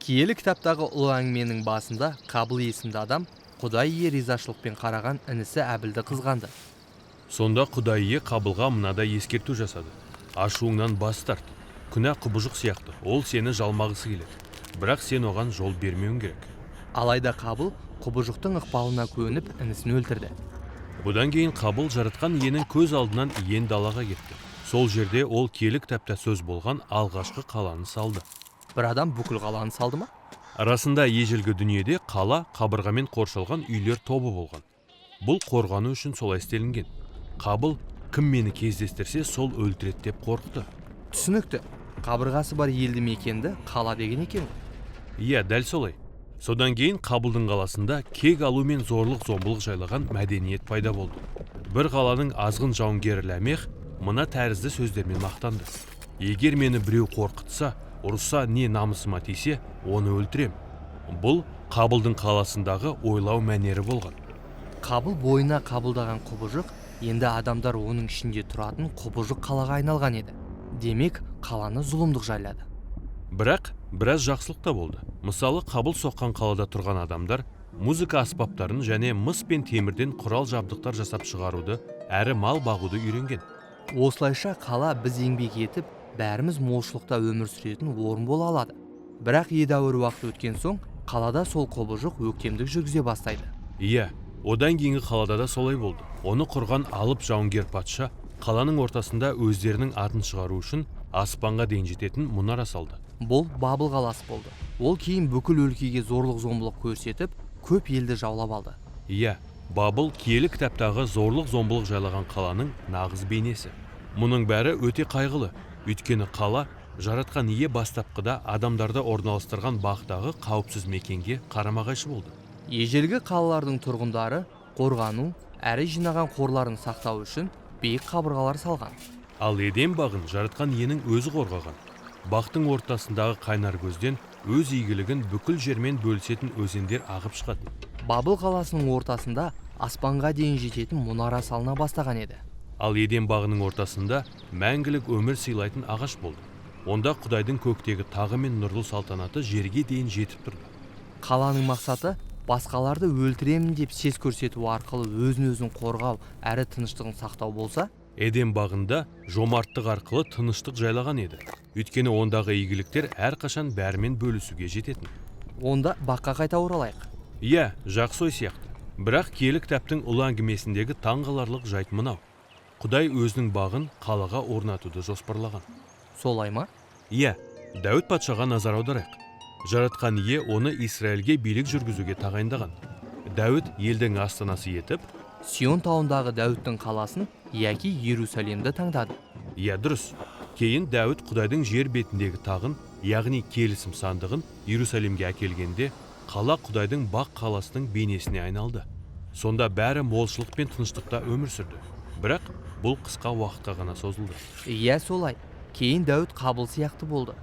Киелі кітаптағы ұлы әңгіменің басында Қабыл есімді адам Құдайге ризашылықпен қараған інісі Әбілді қызғанды. Сонда Құдайы Қабылға мынадай ескерту жасады. Ашуыңнан бас тарт. Күнә құбыжық сияқты, ол сені жалмағысы келеді. Бірақ сен оған жол бермеуің керек. Алайда Қабыл құбыжықтың ықпалына көніп інісін өлтірді. Бұдан кейін Қабыл жаратқан иенің көз алдынан иен далаға кетті. Сол жерде ол киелі кітапта сөз болған алғашқы қаланы салды. Бір адам бүкіл қаланы салды ма? Арасында ежелгі дүниеде қала қабырғамен қоршалған үйлер тобы болған. Бұл қорғану үшін солай істелінген. Қабыл кім мені кездестірсе сол өлтіреді деп қорықты. Түсінікті. Қабырғасы бар елді мекенді қала деген екен. Иә, дәл солай. Содан кейін Қабылдың қаласында кек алу мен зорлық-зомбылық жайлаған мәдениет пайда болды. Бір қаланың азғын жауынгері Ләмех мына тәрізді сөздермен мақтанды. Егер мені біреу қорқытса, ұрса не намысыма тисе, оны өлтірем. Бұл Қабылдың қаласындағы ойлау мәнері болған. Қабыл бойына қабылдаған құбыжық енді адамдар оның ішінде тұратын құбыжық қалаға айналған еді. Демек, қаланы зұлымдық жайлады. Бірақ біраз жақсылық та болды. Мысалы, Қабыл соққан қалада тұрған адамдар музыка аспаптарын және мыс пен темірден құрал жабдықтар жасап шығаруды, әрі мал бағуды үйренген. Осылайша қала біз еңбек етіп, бәріміз молшылықта өмір сүретін орын бола алады. Бірақ едәуір уақыт өткен соң, қалада сол құбыжық өктемдік жүргізе бастайды. Иә, одан кейінгі қалада да солай болды. Оны құрған алып жауынгер патша қаланың ортасында өздерінің атын шығару үшін аспанға дейін жететін мұнара салды. Бұл Бабыл қаласы болды. Ол кейін бүкіл өлкеге зорлық-зомбылық көрсетіп, көп елді жаулап алды. Иә, Бабыл киелі кітаптағы зорлық-зомбылық жайлаған қаланың нағыз бейнесі. Мұның бәрі өте қайғылы. Өйткені қала жаратқан ие бастапқыда адамдарды орналастырған бақтағы қауіпсіз мекенге қарама-қайшы болды. Ежелгі қалалардың тұрғындары қорғану, әрі жинаған қорларын сақтау үшін биік қабырғалар салған. Ал Еден бағын жаратқан иенің өзі қорғаған. Бақтың ортасындағы қайнар көзден өз игілігін бүкіл жермен бөлісетін өзендер ағып шығатын. Бабыл қаласының ортасында аспанға дейін жететін мұнара салына бастаған еді. Ал Еден бағының ортасында мәңгілік өмір сыйлайтын ағаш болды. Онда Құдайдың көктегі тағы мен нұрлы салтанаты жерге дейін жетіп тұрды. Қаланың мақсаты басқаларды өлтіремін деп сес көрсету арқылы өзін-өзін қорғау әрі тыныштығын сақтау болса, Еден бағында жомарттық арқылы тыныштық жайлаған еді. Өйткені ондағы игіліктер әрқашан бәрімен бөлісуге жететін. Онда баққа қайта оралайық. Иә, жақсы ой сияқты. Бірақ киелі кітаптың ұлы әңгімесіндегі таңғаларлық жайт мынау. Құдай өзінің бағын қалаға орнатуды жоспарлаған. Солай ма? Иә, Дәуіт патшаға назар аударайық. Жаратқан ие оны Израильге билік жүргізуге тағайындаған. Дәуіт елдің астанасы етіп, Сион тауындағы Дәуіттің қаласын яки Иерусалимді таңдады. иә, дұрыс. Кейін Дәуіт Құдайдың жер бетіндегі тағын, яғни келісім сандығын Иерусалимге әкелгенде, қала Құдайдың бақ қаласының бейнесіне айналды. Сонда бәрі молшылық пен тыныштықта өмір сүрді. Бірақ бұл қысқа уақытқа ғана созылды. Иә, солай. Кейін Дәуіт Қабыл сияқты болды.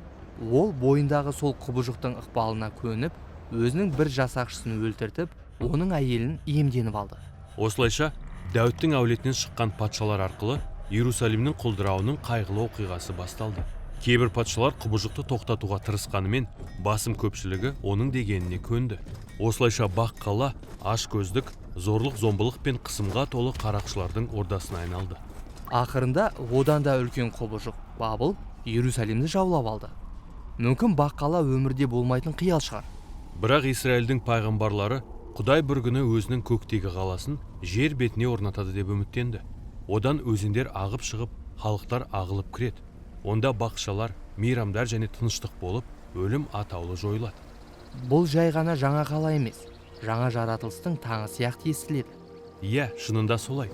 Ол бойындағы сол құбыжықтың ықпалына көніп, өзінің бір жасақшысын өлтіртіп, оның әйелін иемденіп алды. Осылайша Дәуіттің әулетінен шыққан патшалар арқылы Иерусалимнің құлдырауының қайғылы оқиғасы басталды. Кейбір патшалар құбыжықты тоқтатуға тырысқанымен, басым көпшілігі оның дегеніне көнді. Осылайша бақ қала ашкөздік, зорлық-зомбылық пен қысымға толы қарақшылардың ордасына айналды. Ақырында одан да үлкен құбыжық Бабыл Иерусалимді жаулап алды. Мүмкін бақ қала өмірде болмайтын қиял шығар. Бірақ Израильдің пайғамбарлары Құдай бір күні өзінің көктегі қаласын жер бетіне орнатады деп үміттенді. Одан өзендер ағып шығып, халықтар ағылып кіреді. Онда бақшалар, мейрамдар және тыныштық болып, өлім атаулы жойылады. Бұл жай ғана жаңа қала емес, жаңа жаратылыстың таңы сияқты естіледі. Иә, шынында солай.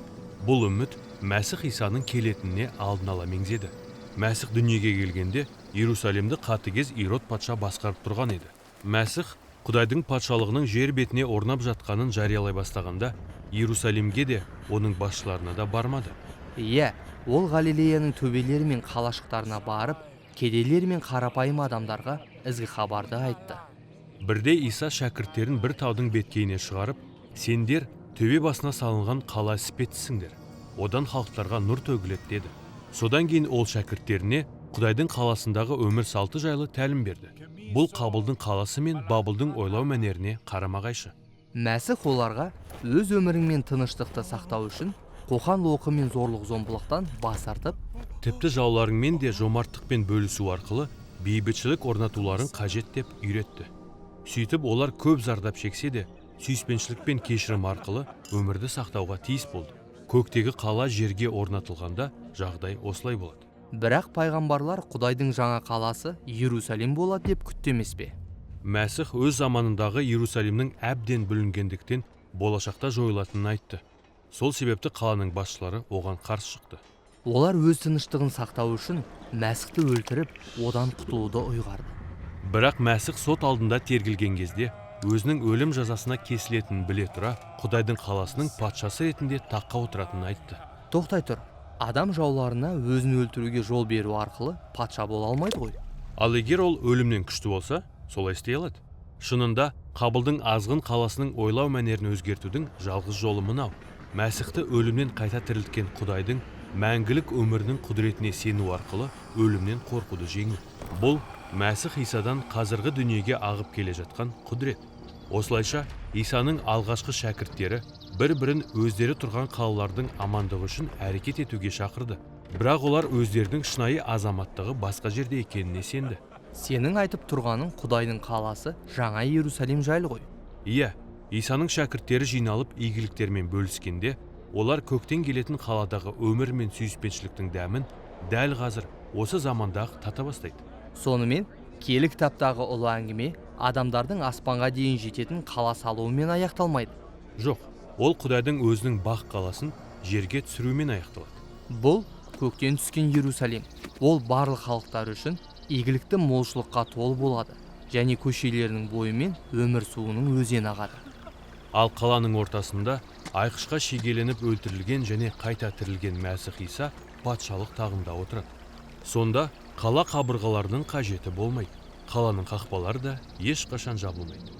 Бұл үміт Мәсіх Исаның келетініне алдын ала меңзеді. Мәсіх дүниеге келгенде Иерусалимді қатыгез Ирод патша басқарып тұрған еді. Мәсіх Құдайдың патшалығының жер бетіне орнап жатқанын жариялай бастағанда, Иерусалимге де оның басшыларына да бармады. Иә, ол Галилеяның төбелері мен қалашықтарына барып, кедейлер мен қарапайым адамдарға ізгі хабарды айтты. Бірде Иса шәкірттерін бір таудың беткейіне шығарып, сендер төбе басына салынған қала іспеттісіңдер. Одан халықтарға нұр төгіледі деді. Содан кейін ол шәкірттеріне Құдайдың қаласындағы өмір салты жайлы тәлім берді. Бұл Қабылдың қаласы мен Бабылдың ойлау мәнеріне қарама-қайшы. Мәсіх оларға өз өмірің мен тыныштықты сақтау үшін қоқан-лоқы мен зорлық-зомбылықтан бас тартып, Тіпті жауларыңмен де жомарттықпен бөлісу арқылы бейбітшілік орнатуларын қажет деп үйретті. Сөйтіп олар көп зардап шексе де, сүйіспеншілік пен кешірім арқылы өмірді сақтауға тиіс болды. Көктегі қала жерге орнатылғанда жағдай осылай болады. бірақ пайғамбарлар Құдайдың жаңа қаласы Иерусалим болады деп күтті емес пе? Мәсіх өз заманындағы Иерусалимнің әбден бүлінгендіктен болашақта жойылатынын айтты. Сол себепті қаланың басшылары оған қарсы шықты. Олар өз тыныштығын сақтау үшін Мәсіхті өлтіріп, одан құтылуды ұйғарды. Бірақ Мәсіх сот алдында тергілген кезде өзінің өлім жазасына кесілетінін біле тұра, Құдайдың қаласының патшасы ретінде таққа отыратынын айтты. Тоқтай тұр, адам жауларына өзін өлтіруге жол беру арқылы патша бола алмайды ғой. Ал егер ол өлімнен күшті болса, солай істей алады. Шынында, Қабылдың азғын қаласының ойлау мәнерін өзгертудің жалғыз жолы мынау. Мәсіхті өлімнен қайта тірілткен Құдайдың мәңгілік өмірінің құдіретіне сену арқылы өлімнен қорқуды жеңу. Бұл Мәсіх Исадан қазіргі дүниеге ағып келе жатқан құдірет. Осылайша Исаның алғашқы шәкірттері бір-бірін өздері тұрған қалалардың амандығы үшін әрекет етуге шақырды. Бірақ олар өздерінің шынайы азаматтығы басқа жерде екеніне сенді. Сенің айтып тұрғаның Құдайдың қаласы жаңа Иерусалим жайлы ғой. Иә, Исаның шәкірттері жиналып игіліктермен бөліскенде, олар көктен келетін қаладағы өмір мен сүйіспеншіліктің дәмін дәл қазір осы замандағы тата бастайды. Сонымен, киелі кітаптағы ұлы әңгіме адамдардың аспанға дейін жететін қала салуымен аяқталмайды. Жоқ, ол Құдайдың өзінің бақ қаласын жерге түсірумен аяқталады. Бұл көктен түскен Иерусалим. Ол барлық халықтар үшін игілікті молшылыққа толы болады, және көшелерінің бойымен өмір суының өзені ағады. Ал қаланың ортасында айқышқа шегеленіп өлтірілген және қайта тірілген Мәсіх Иса патшалық тағында отырады. Сонда қала қабырғаларының қажеті болмайды. Қаланың қақпалары да ешқашан жабылмайды.